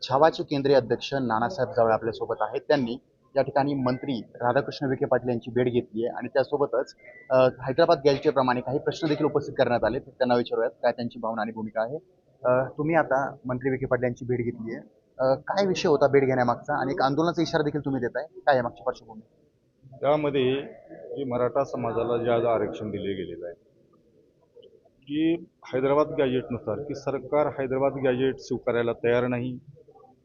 छावाचे केंद्रीय अध्यक्ष नानासाहेब जावळे आपल्यासोबत आहेत. त्यांनी या ठिकाणी मंत्री राधाकृष्ण विखे पाटील यांची भेट घेतली आहे आणि त्यासोबतच हैदराबाद गॅजेटप्रमाणे काही प्रश्न देखील उपस्थित करण्यात आले. त्यांना विचारूयात काय त्यांची भावना आणि भूमिका आहे. तुम्ही आता मंत्री विखे पाटील यांची भेट घेतली आहे. काय विषय होता भेट घेण्यामागचा आणि एक आंदोलनाचा इशारा देखील तुम्ही देताय, काय आहे मागची पार्श्वभूमी? त्यामध्ये जे मराठा समाजाला जे आज आरक्षण दिले गेलेलं आहे की हैदराबाद गॅजेटनुसार की सरकार हैदराबाद गॅजेट स्वीकारायला तयार नाही.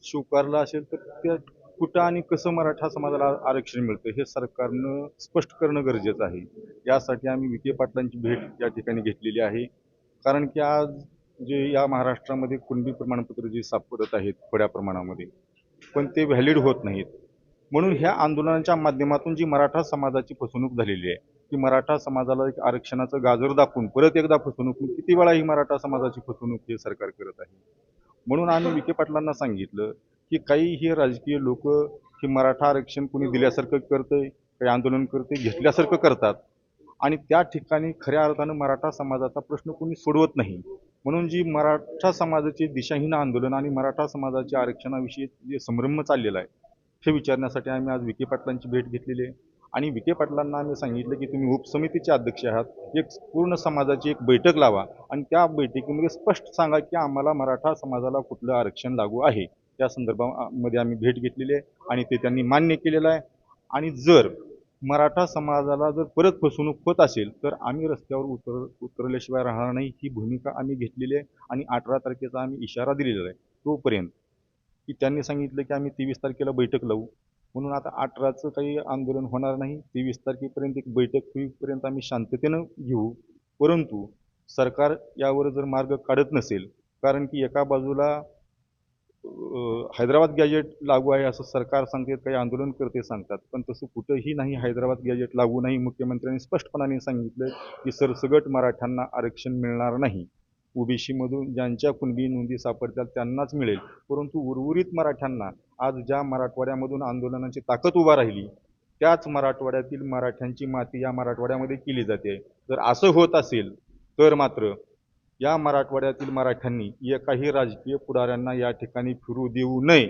स्वीकारलं असेल तर त्या कुठं आणि कसं मराठा समाजाला आरक्षण मिळतं हे सरकारनं स्पष्ट करणं गरजेचं आहे. यासाठी आम्ही विखे पाटलांची भेट या ठिकाणी घेतलेली आहे. कारण की आज जे या महाराष्ट्रामध्ये कुणबी प्रमाणपत्र जे सापडत आहेत थोड्या प्रमाणामध्ये, पण ते व्हॅलिड होत नाहीत. म्हणून ह्या आंदोलनाच्या माध्यमातून जी मराठा समाजाची फसवणूक झालेली आहे, की मराठा समाजाला एक आरक्षणाचं गाजर दाखवून परत एकदा फसवणूक, किती वेळा ही मराठा समाजाची फसवणूक हे सरकार करत आहे. म्हणून आम्ही विखे पाटलांना सांगितलं की काही हे राजकीय लोक हे मराठा आरक्षण कोणी दिल्यासारखं करतंय, काही आंदोलन करते घेतल्यासारखं करतात आणि त्या ठिकाणी खऱ्या अर्थानं मराठा समाजाचा प्रश्न कोणी सोडवत नाही. म्हणून जी मराठा समाजाचे दिशाहीन आंदोलन आणि मराठा समाजाच्या आरक्षणाविषयी जे संभ्रम चाललेला आहे हे विचारण्यासाठी आम्ही आज विखे पाटलांची भेट घेतलेली आहे. आणि विखे पाटलांना आम्ही सांगितलं की तुम्ही उपसमितीचे अध्यक्ष आहात, एक पूर्ण समाजाची एक बैठक लावा आणि त्या बैठकीमध्ये स्पष्ट सांगा की आम्हाला मराठा समाजाला कुठलं आरक्षण लागू आहे. त्या संदर्भामध्ये आम्ही भेट घेतलेली आहे आणि ते त्यांनी मान्य केलेलं आहे. आणि जर मराठा समाजाला जर परत फसवणूक होत असेल तर आम्ही रस्त्यावर उतरल्याशिवाय राहणार नाही, ही भूमिका आम्ही घेतलेली आहे. आणि 18 तारखेचा आम्ही इशारा दिलेला आहे. तोपर्यंत की त्यांनी सांगितलं की आम्ही 23 तारखेला बैठक लावू, म्हणून आता 18चं काही आंदोलन होणार नाही. 23 तारखेपर्यंत एक बैठक होईपर्यंत आम्ही शांततेनं घेऊ. परंतु सरकार यावर जर मार्ग काढत नसेल, कारण की एका बाजूला हैदराबाद गॅजेट लागू आहे असं सरकार सांगते, काही आंदोलनकर्ते सांगतात, पण तसं कुठंही नाही. हैदराबाद गॅजेट लागू नाही. मुख्यमंत्र्यांनी स्पष्टपणाने सांगितलं की सरसगट मराठ्यांना आरक्षण मिळणार नाही. ओबीसीमधून ज्यांच्या कुणबी नोंदी सापडतात त्यांनाच मिळेल, परंतु उर्वरित मराठ्यांना आज ज्या मराठवाड्यामधून आंदोलनाची ताकद उभा राहिली त्याच मराठवाड्यातील मराठ्यांची माती या मराठवाड्यामध्ये केली जाते. जर असं होत असेल तर मात्र या मराठवाड्यातील मराठ्यांनी एकाही राजकीय पुढाऱ्यांना या ठिकाणी फिरू देऊ नये.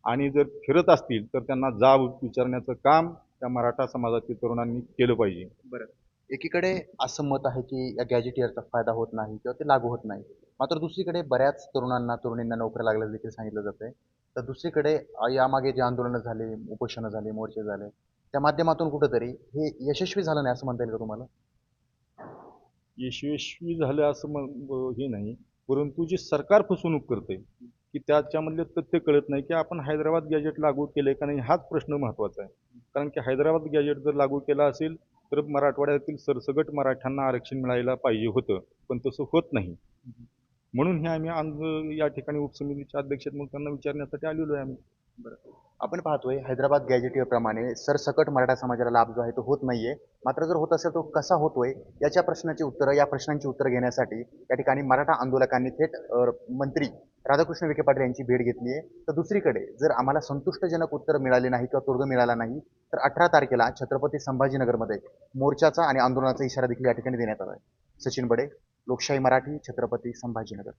आणि जर फिरत असतील तर त्यांना जाब विचारण्याचं काम त्या मराठा समाजातील तरुणांनी केलं पाहिजे. बरं, एकीकडे असं मत आहे की या गॅजेटियरचा फायदा होत नाही किंवा ते लागू होत नाही. मात्र दुसरीकडे बऱ्याच तरुणांना तरुणींना नोकऱ्या लागल्याचं देखील सांगितलं जातंय. तर दुसरीकडे यामागे जे आंदोलनं झाले, उपोषणं झाले, मोर्चे झाले, त्या माध्यमातून कुठंतरी हे यशस्वी झालं नाही असं म्हणता येईल का तुम्हाला? यशस्वी झालं असं हे नाही, परंतु जे सरकार फसवणूक करते की त्याच्यामधले तथ्य कळत नाही की आपण हैदराबाद गॅजेट लागू केलंय का नाही, हाच प्रश्न महत्त्वाचा आहे. कारण की हैदराबाद गॅजेट जर लागू केला असेल तर मराठवाड्यातील सरसगट मराठ्यांना आरक्षण मिळायला पाहिजे होतं, पण तसं होत नाही. म्हणून हे आम्ही या ठिकाणी उपसमितीच्या अध्यक्षात म्हणून त्यांना विचारण्यासाठी आलेलो आहे आम्ही. बरं. आपण पाहतोय हैदराबाद गॅजेटियरप्रमाणे सरसकट मराठा समाजाला लाभ जो आहे तो होत नाहीये. मात्र जर होत असेल तो कसा होतोय याच्या प्रश्नाची उत्तरं, या प्रश्नांची उत्तरं घेण्यासाठी या ठिकाणी मराठा आंदोलकांनी थेट मंत्री राधाकृष्ण विखे पाटील यांची भेट घेतली आहे. तर दुसरीकडे जर आम्हाला संतुष्टजनक उत्तर मिळाले नाही किंवा तोडगा मिळाला नाही तर 18 तारखेला छत्रपती संभाजीनगरमध्ये मोर्चाचा आणि आंदोलनाचा इशारा देखील या ठिकाणी देण्यात आला आहे. सचिन बडे, लोकशाही मराठी, छत्रपती संभाजीनगर.